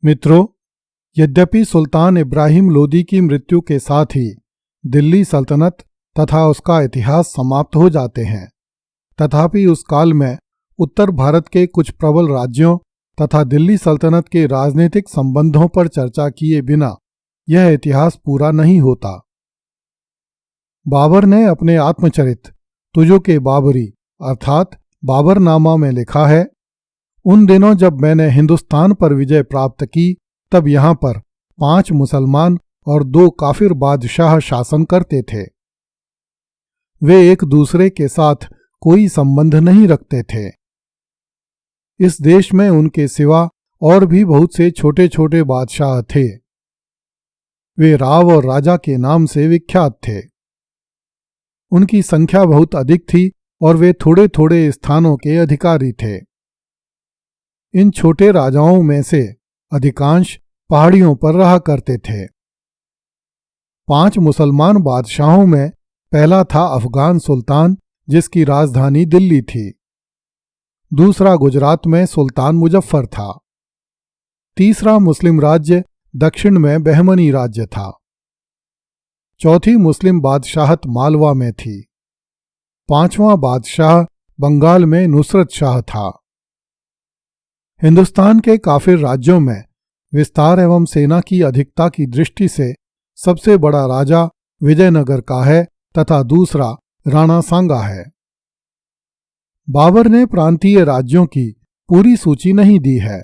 मित्रों, यद्यपि सुल्तान इब्राहिम लोदी की मृत्यु के साथ ही दिल्ली सल्तनत तथा उसका इतिहास समाप्त हो जाते हैं, तथापि उस काल में उत्तर भारत के कुछ प्रबल राज्यों तथा दिल्ली सल्तनत के राजनीतिक संबंधों पर चर्चा किए बिना यह इतिहास पूरा नहीं होता। बाबर ने अपने आत्मचरित तुजुक-ए बाबरी अर्थात बाबरनामा में लिखा है, उन दिनों जब मैंने हिंदुस्तान पर विजय प्राप्त की तब यहाँ पर 5 मुसलमान और 2 काफिर बादशाह शासन करते थे। वे एक दूसरे के साथ कोई संबंध नहीं रखते थे। इस देश में उनके सिवा और भी बहुत से छोटे छोटे बादशाह थे। वे राव और राजा के नाम से विख्यात थे। उनकी संख्या बहुत अधिक थी और वे थोड़े थोड़े स्थानों के अधिकारी थे। इन छोटे राजाओं में से अधिकांश पहाड़ियों पर रहा करते थे। 5 मुसलमान बादशाहों में पहला था अफगान सुल्तान, जिसकी राजधानी दिल्ली थी। दूसरा गुजरात में सुल्तान मुजफ्फर था। तीसरा मुस्लिम राज्य दक्षिण में बहमनी राज्य था। चौथी मुस्लिम बादशाहत मालवा में थी। 5वां बादशाह बंगाल में नुसरत शाह था। हिंदुस्तान के काफिर राज्यों में विस्तार एवं सेना की अधिकता की दृष्टि से सबसे बड़ा राजा विजयनगर का है तथा दूसरा राणा सांगा है। बाबर ने प्रांतीय राज्यों की पूरी सूची नहीं दी है,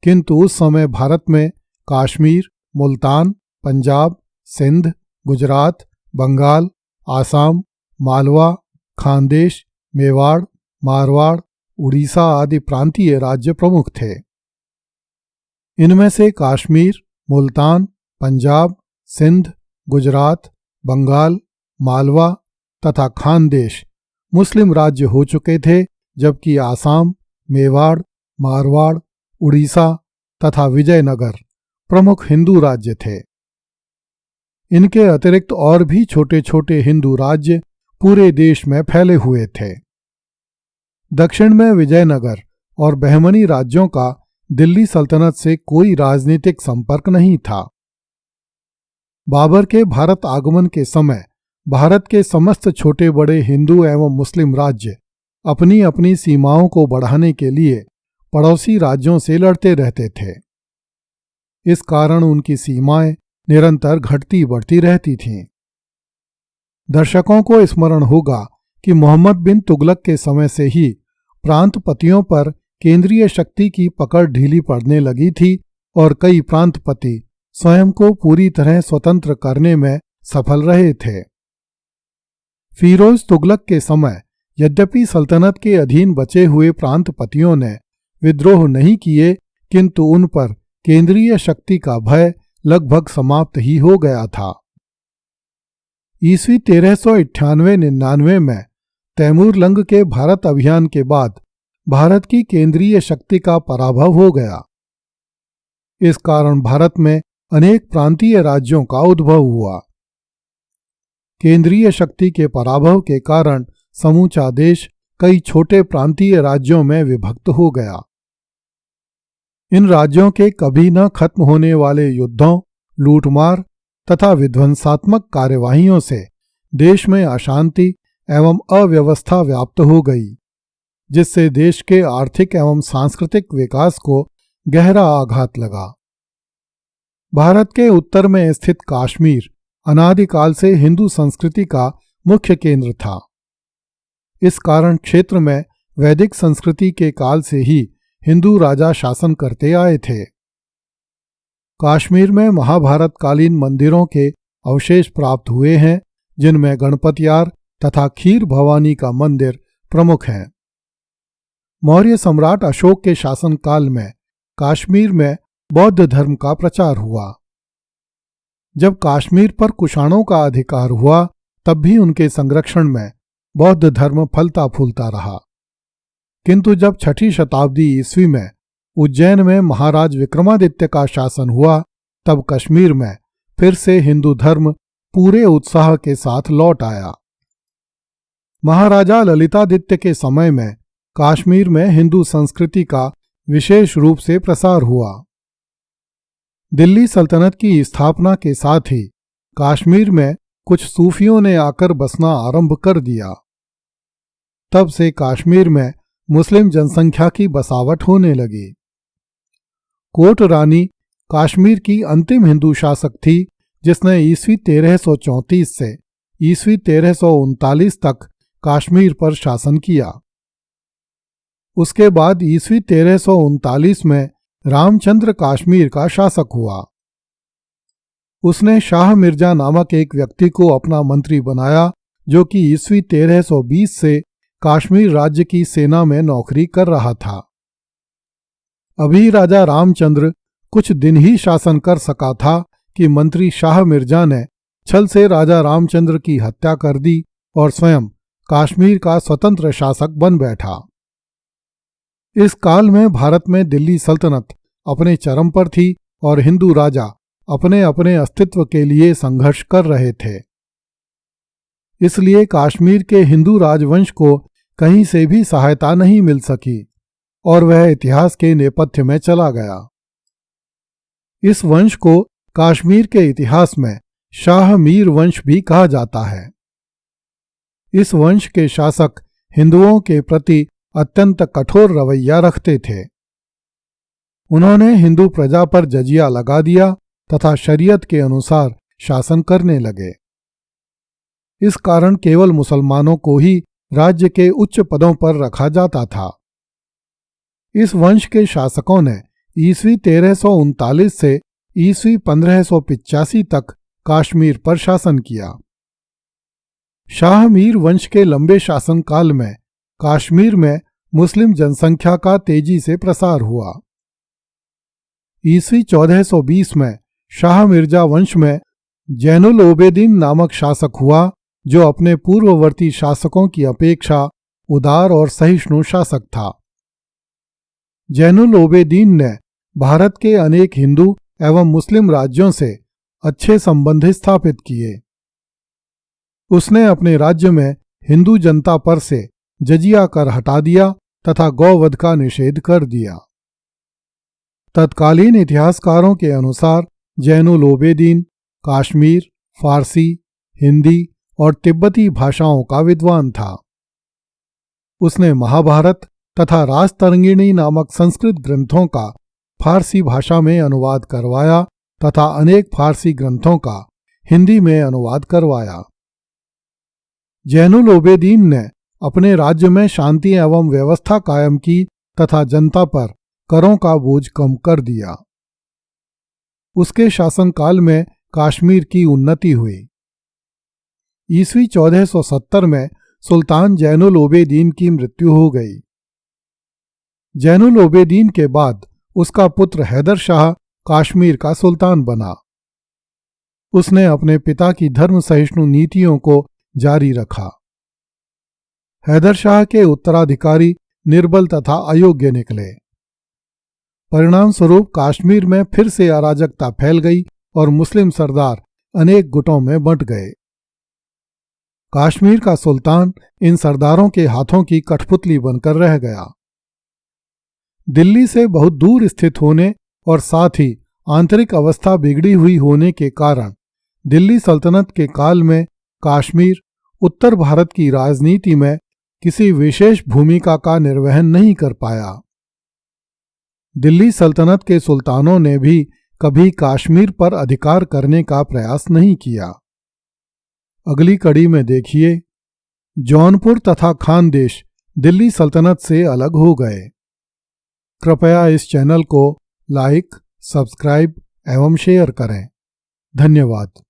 किंतु उस समय भारत में काश्मीर, मुल्तान, पंजाब, सिंध, गुजरात, बंगाल, आसाम, मालवा, खानदेश, मेवाड़, मारवाड़, उड़ीसा आदि प्रांतीय राज्य प्रमुख थे। इनमें से काश्मीर, मुल्तान, पंजाब, सिंध, गुजरात, बंगाल, मालवा तथा खानदेश मुस्लिम राज्य हो चुके थे, जबकि आसाम, मेवाड़, मारवाड़, उड़ीसा तथा विजयनगर प्रमुख हिंदू राज्य थे। इनके अतिरिक्त और भी छोटे छोटे हिंदू राज्य पूरे देश में फैले हुए थे। दक्षिण में विजयनगर और बहमनी राज्यों का दिल्ली सल्तनत से कोई राजनीतिक संपर्क नहीं था। बाबर के भारत आगमन के समय भारत के समस्त छोटे बड़े हिंदू एवं मुस्लिम राज्य अपनी अपनी सीमाओं को बढ़ाने के लिए पड़ोसी राज्यों से लड़ते रहते थे। इस कारण उनकी सीमाएं निरंतर घटती बढ़ती रहती थीं। दर्शकों को स्मरण होगा कि मोहम्मद बिन तुगलक के समय से ही प्रांतपतियों पर केंद्रीय शक्ति की पकड़ ढीली पड़ने लगी थी और कई प्रांतपति स्वयं को पूरी तरह स्वतंत्र करने में सफल रहे थे। फिरोज तुगलक के समय यद्यपि सल्तनत के अधीन बचे हुए प्रांतपतियों ने विद्रोह नहीं किए, किंतु उन पर केंद्रीय शक्ति का भय लगभग समाप्त ही हो गया था। ईस्वी 1398-99 में तैमूर लंग के भारत अभियान के बाद भारत की केंद्रीय शक्ति का पराभव हो गया। इस कारण भारत में अनेक प्रांतीय राज्यों का उद्भव हुआ। केंद्रीय शक्ति के पराभव के कारण समूचा देश कई छोटे प्रांतीय राज्यों में विभक्त हो गया। इन राज्यों के कभी न खत्म होने वाले युद्धों, लूटमार तथा विध्वंसात्मक कार्यवाहियों से देश में अशांति एवं अव्यवस्था व्याप्त हो गई, जिससे देश के आर्थिक एवं सांस्कृतिक विकास को गहरा आघात लगा। भारत के उत्तर में स्थित काश्मीर अनादिकाल से हिंदू संस्कृति का मुख्य केंद्र था। इस कारण क्षेत्र में वैदिक संस्कृति के काल से ही हिंदू राजा शासन करते आए थे। काश्मीर में महाभारत कालीन मंदिरों के अवशेष प्राप्त हुए हैं, जिनमें गणपतियार तथा खीर भवानी का मंदिर प्रमुख हैं। मौर्य सम्राट अशोक के शासनकाल में काश्मीर में बौद्ध धर्म का प्रचार हुआ। जब काश्मीर पर कुषाणों का अधिकार हुआ, तब भी उनके संरक्षण में बौद्ध धर्म फलता फूलता रहा। किंतु जब 6ठी शताब्दी ईस्वी में उज्जैन में महाराज विक्रमादित्य का शासन हुआ, तब कश्मीर में फिर से हिंदू धर्म पूरे उत्साह के साथ लौट आया। महाराजा ललितादित्य के समय में काश्मीर में हिंदू संस्कृति का विशेष रूप से प्रसार हुआ। दिल्ली सल्तनत की स्थापना के साथ ही कश्मीर में कुछ सूफियों ने आकर बसना आरंभ कर दिया। तब से कश्मीर में मुस्लिम जनसंख्या की बसावट होने लगी। कोट रानी कश्मीर की अंतिम हिंदू शासक थी जिसने ईस्वी 1334 से ईस्वी 1339 तक कश्मीर पर शासन किया। उसके बाद ईस्वी 1339 में रामचंद्र कश्मीर का शासक हुआ। उसने शाह मिर्जा नामक एक व्यक्ति को अपना मंत्री बनाया जो कि ईस्वी 1320 से कश्मीर राज्य की सेना में नौकरी कर रहा था। अभी राजा रामचंद्र कुछ दिन ही शासन कर सका था कि मंत्री शाह मिर्जा ने छल से राजा रामचंद्र की हत्या कर दी और स्वयं कश्मीर का स्वतंत्र शासक बन बैठा। इस काल में भारत में दिल्ली सल्तनत अपने चरम पर थी और हिंदू राजा अपने अपने अस्तित्व के लिए संघर्ष कर रहे थे। इसलिए कश्मीर के हिंदू राजवंश को कहीं से भी सहायता नहीं मिल सकी और वह इतिहास के नेपथ्य में चला गया। इस वंश को कश्मीर के इतिहास में शाह मीर वंश भी कहा जाता है। इस वंश के शासक हिंदुओं के प्रति अत्यंत कठोर रवैया रखते थे। उन्होंने हिंदू प्रजा पर जजिया लगा दिया तथा शरीयत के अनुसार शासन करने लगे। इस कारण केवल मुसलमानों को ही राज्य के उच्च पदों पर रखा जाता था। इस वंश के शासकों ने ईस्वी 1339 से ईस्वी 1585 तक कश्मीर पर शासन किया। शाह मीर वंश के लंबे शासनकाल में कश्मीर में मुस्लिम जनसंख्या का तेजी से प्रसार हुआ। ईस्वी 1420 में शाह मिर्जा वंश में जैनुल ओबेदीन नामक शासक हुआ जो अपने पूर्ववर्ती शासकों की अपेक्षा उदार और सहिष्णु शासक था। जैनुल ओबेदीन ने भारत के अनेक हिंदू एवं मुस्लिम राज्यों से अच्छे संबंध स्थापित किए। उसने अपने राज्य में हिंदू जनता पर से जजिया कर हटा दिया तथा गौवध का निषेध कर दिया। तत्कालीन इतिहासकारों के अनुसार जैनुल ओबेदीन कश्मीर, फारसी, हिंदी और तिब्बती भाषाओं का विद्वान था। उसने महाभारत तथा राजतरंगिणी नामक संस्कृत ग्रंथों का फारसी भाषा में अनुवाद करवाया तथा अनेक फारसी ग्रंथों का हिंदी में अनुवाद करवाया। जैनुल ओबेदीन ने अपने राज्य में शांति एवं व्यवस्था कायम की तथा जनता पर करों का बोझ कम कर दिया। उसके शासनकाल में कश्मीर की उन्नति हुई। ईस्वी 1470 में सुल्तान जैनुल ओबेदीन की मृत्यु हो गई। जैनुल ओबेदीन के बाद उसका पुत्र हैदर शाह कश्मीर का सुल्तान बना। उसने अपने पिता की धर्म सहिष्णु नीतियों को जारी रखा। हैदर शाह के उत्तराधिकारी निर्बल तथा अयोग्य निकले। परिणाम स्वरूप कश्मीर में फिर से अराजकता फैल गई और मुस्लिम सरदार अनेक गुटों में बंट गए। कश्मीर का सुल्तान इन सरदारों के हाथों की कठपुतली बनकर रह गया। दिल्ली से बहुत दूर स्थित होने और साथ ही आंतरिक अवस्था बिगड़ी हुई होने के कारण दिल्ली सल्तनत के काल में कश्मीर उत्तर भारत की राजनीति में किसी विशेष भूमिका का निर्वहन नहीं कर पाया। दिल्ली सल्तनत के सुल्तानों ने भी कभी कश्मीर पर अधिकार करने का प्रयास नहीं किया। अगली कड़ी में देखिए, जौनपुर तथा खानदेश दिल्ली सल्तनत से अलग हो गए। कृपया इस चैनल को लाइक, सब्सक्राइब एवं शेयर करें। धन्यवाद।